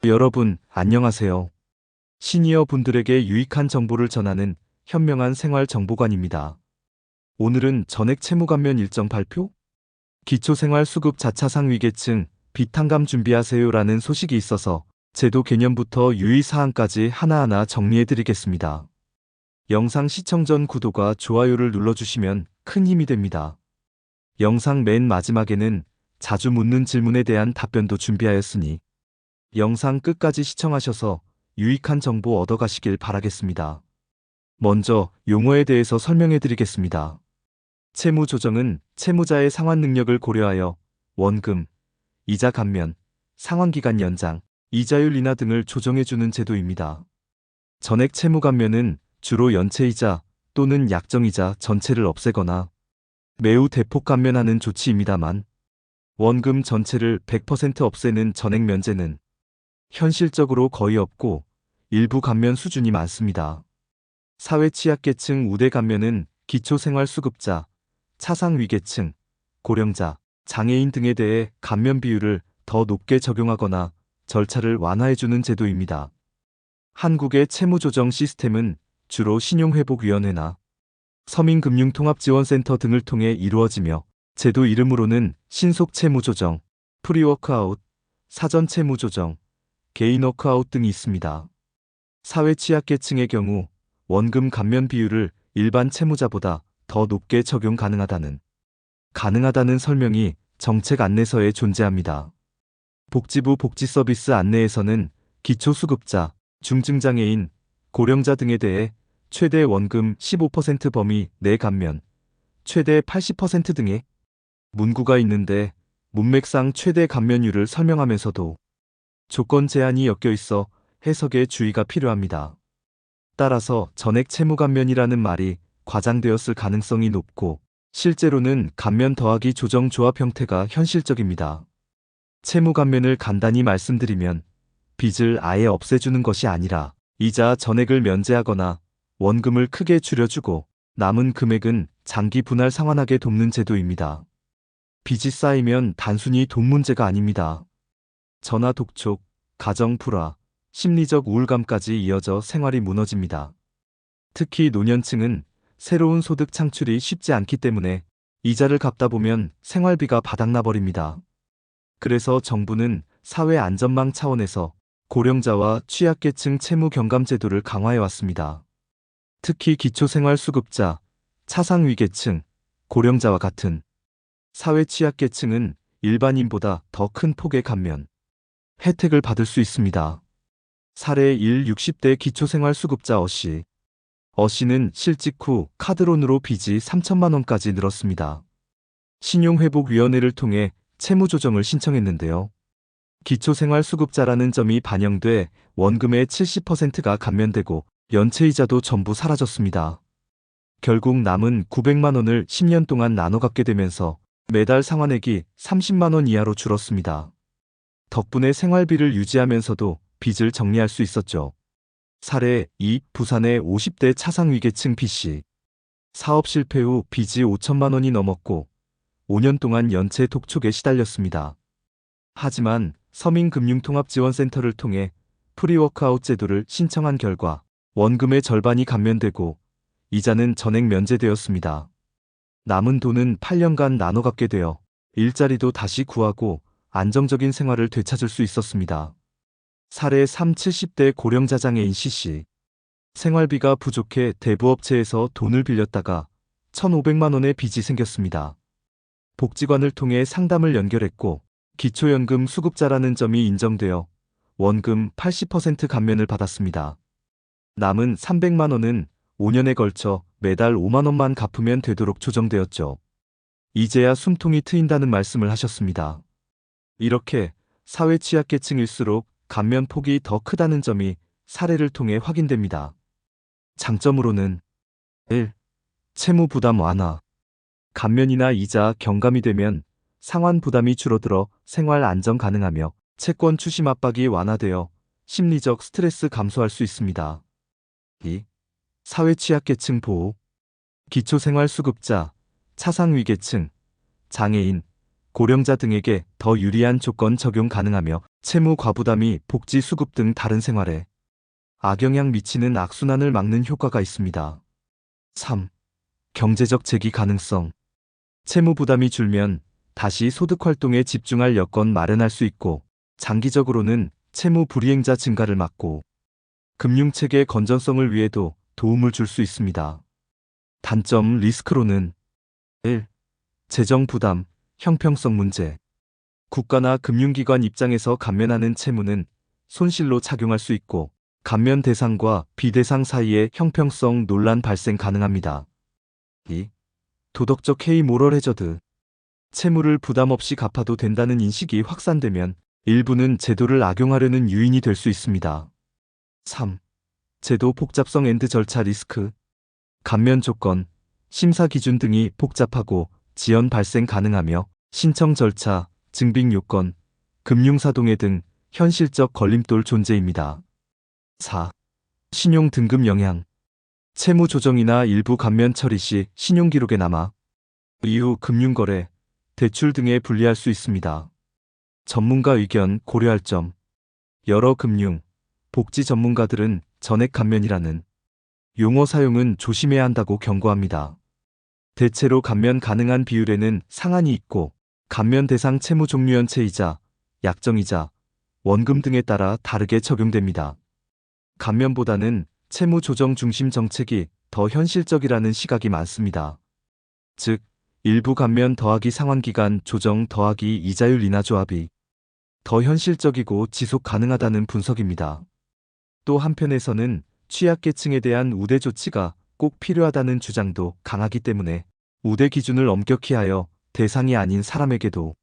여러분, 안녕하세요. 시니어 분들에게 유익한 정보를 전하는 현명한 생활정보관입니다. 오늘은 전액 채무감면 일정 발표? 기초생활수급 자차상 위계층, 비탕감 준비하세요라는 소식이 있어서 제도 개념부터 유의사항까지 하나하나 정리해드리겠습니다. 영상 시청 전 구독과 좋아요를 눌러주시면 큰 힘이 됩니다. 영상 맨 마지막에는 자주 묻는 질문에 대한 답변도 준비하였으니 영상 끝까지 시청하셔서 유익한 정보 얻어가시길 바라겠습니다. 먼저 용어에 대해서 설명해 드리겠습니다. 채무조정은 채무자의 상환 능력을 고려하여 원금, 이자 감면, 상환기간 연장, 이자율 인하 등을 조정해주는 제도입니다. 전액 채무 감면은 주로 연체이자 또는 약정이자 전체를 없애거나 매우 대폭 감면하는 조치입니다만 원금 전체를 100% 없애는 전액 면제는 현실적으로 거의 없고 일부 감면 수준이 많습니다. 사회 취약계층 우대 감면은 기초생활수급자, 차상위계층, 고령자, 장애인 등에 대해 감면 비율을 더 높게 적용하거나 절차를 완화해주는 제도입니다. 한국의 채무조정 시스템은 주로 신용회복위원회나 서민금융통합지원센터 등을 통해 이루어지며 제도 이름으로는 신속채무조정, 프리워크아웃, 사전채무조정, 개인 워크아웃 등이 있습니다. 사회 취약계층의 경우 원금 감면 비율을 일반 채무자보다 더 높게 적용 가능하다는 설명이 정책 안내서에 존재합니다. 복지부 복지서비스 안내에서는 기초수급자, 중증장애인, 고령자 등에 대해 최대 원금 15% 범위 내 감면, 최대 80% 등의 문구가 있는데 문맥상 최대 감면율을 설명하면서도 조건 제한이 엮여 있어 해석에 주의가 필요합니다. 따라서 전액 채무 감면이라는 말이 과장되었을 가능성이 높고 실제로는 감면 더하기 조정 조합 형태가 현실적입니다. 채무 감면을 간단히 말씀드리면 빚을 아예 없애주는 것이 아니라 이자 전액을 면제하거나 원금을 크게 줄여주고 남은 금액은 장기 분할 상환하게 돕는 제도입니다. 빚이 쌓이면 단순히 돈 문제가 아닙니다. 전화 독촉, 가정 불화, 심리적 우울감까지 이어져 생활이 무너집니다. 특히 노년층은 새로운 소득 창출이 쉽지 않기 때문에 이자를 갚다 보면 생활비가 바닥나버립니다. 그래서 정부는 사회 안전망 차원에서 고령자와 취약계층 채무 경감 제도를 강화해왔습니다. 특히 기초생활수급자, 차상위계층, 고령자와 같은 사회 취약계층은 일반인보다 더 큰 폭의 감면, 혜택을 받을 수 있습니다. 사례 1. 60대 기초생활수급자 어씨. 어씨는 실직 후 카드론으로 빚이 3천만 원까지 늘었습니다. 신용회복위원회를 통해 채무조정을 신청했는데요. 기초생활수급자라는 점이 반영돼 원금의 70%가 감면되고 연체이자도 전부 사라졌습니다. 결국 남은 900만 원을 10년 동안 나눠 갚게 되면서 매달 상환액이 30만 원 이하로 줄었습니다. 덕분에 생활비를 유지하면서도 빚을 정리할 수 있었죠. 사례 2. 부산의 50대 차상위계층 B씨. 사업 실패 후 빚이 5천만 원이 넘었고 5년 동안 연체 독촉에 시달렸습니다. 하지만 서민금융통합지원센터를 통해 프리워크아웃 제도를 신청한 결과 원금의 절반이 감면되고 이자는 전액 면제되었습니다. 남은 돈은 8년간 나눠 갚게 되어 일자리도 다시 구하고 안정적인 생활을 되찾을 수 있었습니다. 사례 3. 70대 고령자 장애인 C씨. 생활비가 부족해 대부업체에서 돈을 빌렸다가 1,500만 원의 빚이 생겼습니다. 복지관을 통해 상담을 연결했고 기초연금 수급자라는 점이 인정되어 원금 80% 감면을 받았습니다. 남은 300만 원은 5년에 걸쳐 매달 5만 원만 갚으면 되도록 조정되었죠. 이제야 숨통이 트인다는 말씀을 하셨습니다. 이렇게 사회 취약계층일수록 감면 폭이 더 크다는 점이 사례를 통해 확인됩니다. 장점으로는 1. 채무 부담 완화. 감면이나 이자 경감이 되면 상환 부담이 줄어들어 생활 안정 가능하며 채권 추심 압박이 완화되어 심리적 스트레스 감소할 수 있습니다. 2. 사회 취약계층 보호. 기초생활수급자, 차상위계층, 장애인, 고령자 등에게 더 유리한 조건 적용 가능하며 채무 과부담이 복지 수급 등 다른 생활에 악영향 미치는 악순환을 막는 효과가 있습니다. 3. 경제적 재기 가능성. 채무 부담이 줄면 다시 소득 활동에 집중할 여건 마련할 수 있고, 장기적으로는 채무 불이행자 증가를 막고 금융체계 건전성을 위해도 도움을 줄 수 있습니다. 단점 리스크로는 1. 재정 부담, 형평성 문제. 국가나 금융기관 입장에서 감면하는 채무는 손실로 작용할 수 있고, 감면 대상과 비대상 사이의 형평성 논란 발생 가능합니다. 2. 도덕적 해이 모럴 해저드. 채무를 부담 없이 갚아도 된다는 인식이 확산되면 일부는 제도를 악용하려는 유인이 될 수 있습니다. 3. 제도 복잡성 앤드 절차 리스크. 감면 조건, 심사 기준 등이 복잡하고 지연 발생 가능하며 신청 절차, 증빙 요건, 금융사동회 등 현실적 걸림돌 존재입니다. 4. 신용 등급 영향. 채무 조정이나 일부 감면 처리 시 신용기록에 남아 이후 금융거래, 대출 등에 불리할 수 있습니다. 전문가 의견 고려할 점. 여러 금융, 복지 전문가들은 전액 감면이라는 용어 사용은 조심해야 한다고 경고합니다. 대체로 감면 가능한 비율에는 상한이 있고, 감면 대상 채무 종류 연체이자, 약정이자, 원금 등에 따라 다르게 적용됩니다. 감면보다는 채무 조정 중심 정책이 더 현실적이라는 시각이 많습니다. 즉, 일부 감면 더하기 상환기간 조정 더하기 이자율 인하 조합이 더 현실적이고 지속 가능하다는 분석입니다. 또 한편에서는 취약계층에 대한 우대 조치가 꼭 필요하다는 주장도 강하기 때문에 우대 기준을 엄격히 하여 대상이 아닌 사람에게도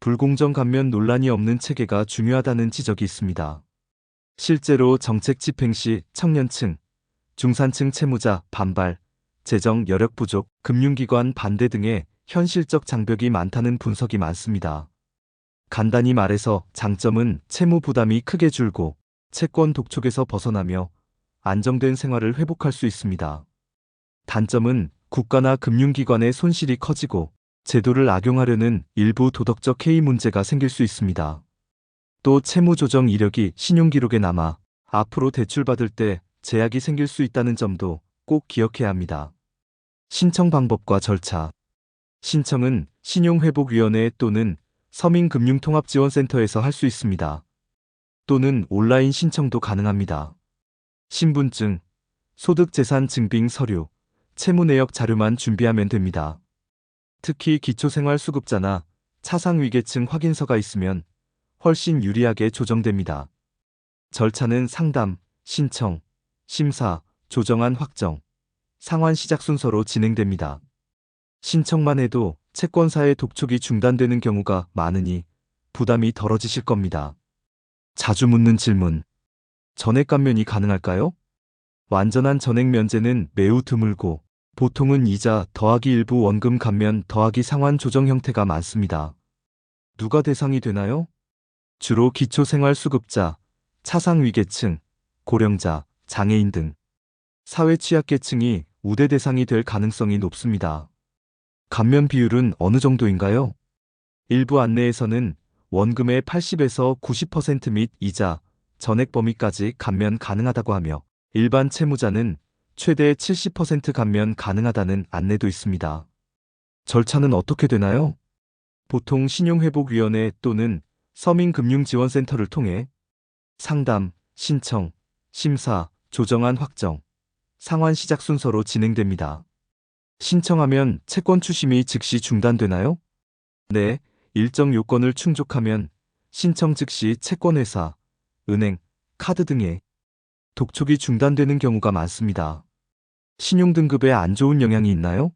불공정 감면 논란이 없는 체계가 중요하다는 지적이 있습니다. 실제로 정책 집행 시 청년층, 중산층 채무자 반발, 재정 여력 부족, 금융기관 반대 등의 현실적 장벽이 많다는 분석이 많습니다. 간단히 말해서 장점은 채무 부담이 크게 줄고 채권 독촉에서 벗어나며 안정된 생활을 회복할 수 있습니다. 단점은 국가나 금융기관의 손실이 커지고 제도를 악용하려는 일부 도덕적 해이 문제가 생길 수 있습니다. 또 채무 조정 이력이 신용기록에 남아 앞으로 대출받을 때 제약이 생길 수 있다는 점도 꼭 기억해야 합니다. 신청 방법과 절차. 신청은 신용회복위원회 또는 서민금융통합지원센터에서 할 수 있습니다. 또는 온라인 신청도 가능합니다. 신분증, 소득재산 증빙 서류, 채무 내역 자료만 준비하면 됩니다. 특히 기초생활수급자나 차상위계층 확인서가 있으면 훨씬 유리하게 조정됩니다. 절차는 상담, 신청, 심사, 조정안 확정, 상환 시작 순서로 진행됩니다. 신청만 해도 채권사의 독촉이 중단되는 경우가 많으니 부담이 덜어지실 겁니다. 자주 묻는 질문. 전액 감면이 가능할까요? 완전한 전액 면제는 매우 드물고 보통은 이자 더하기 일부 원금 감면 더하기 상환 조정 형태가 많습니다. 누가 대상이 되나요? 주로 기초생활수급자, 차상위계층, 고령자, 장애인 등 사회 취약계층이 우대 대상이 될 가능성이 높습니다. 감면 비율은 어느 정도인가요? 일부 안내에서는 원금의 80에서 90% 및 이자, 전액 범위까지 감면 가능하다고 하며 일반 채무자는 최대 70% 감면 가능하다는 안내도 있습니다. 절차는 어떻게 되나요? 보통 신용회복위원회 또는 서민금융지원센터를 통해 상담, 신청, 심사, 조정안 확정, 상환 시작 순서로 진행됩니다. 신청하면 채권 추심이 즉시 중단되나요? 네, 일정 요건을 충족하면 신청 즉시 채권회사, 은행, 카드 등의 독촉이 중단되는 경우가 많습니다. 신용등급에 안 좋은 영향이 있나요?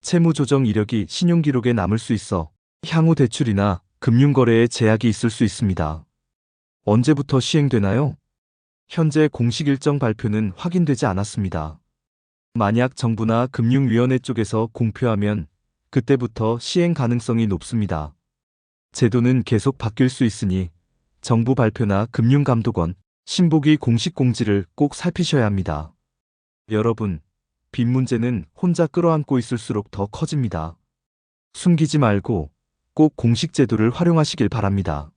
채무조정 이력이 신용기록에 남을 수 있어 향후 대출이나 금융거래에 제약이 있을 수 있습니다. 언제부터 시행되나요? 현재 공식 일정 발표는 확인되지 않았습니다. 만약 정부나 금융위원회 쪽에서 공표하면 그때부터 시행 가능성이 높습니다. 제도는 계속 바뀔 수 있으니 정부 발표나 금융감독원, 신보기 공식 공지를 꼭 살피셔야 합니다. 여러분, 빚 문제는 혼자 끌어안고 있을수록 더 커집니다. 숨기지 말고 꼭 공식 제도를 활용하시길 바랍니다.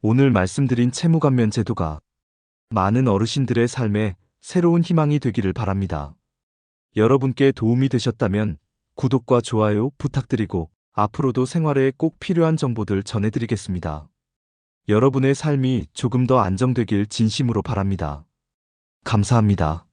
오늘 말씀드린 채무감면 제도가 많은 어르신들의 삶에 새로운 희망이 되기를 바랍니다. 여러분께 도움이 되셨다면 구독과 좋아요 부탁드리고 앞으로도 생활에 꼭 필요한 정보들 전해드리겠습니다. 여러분의 삶이 조금 더 안정되길 진심으로 바랍니다. 감사합니다.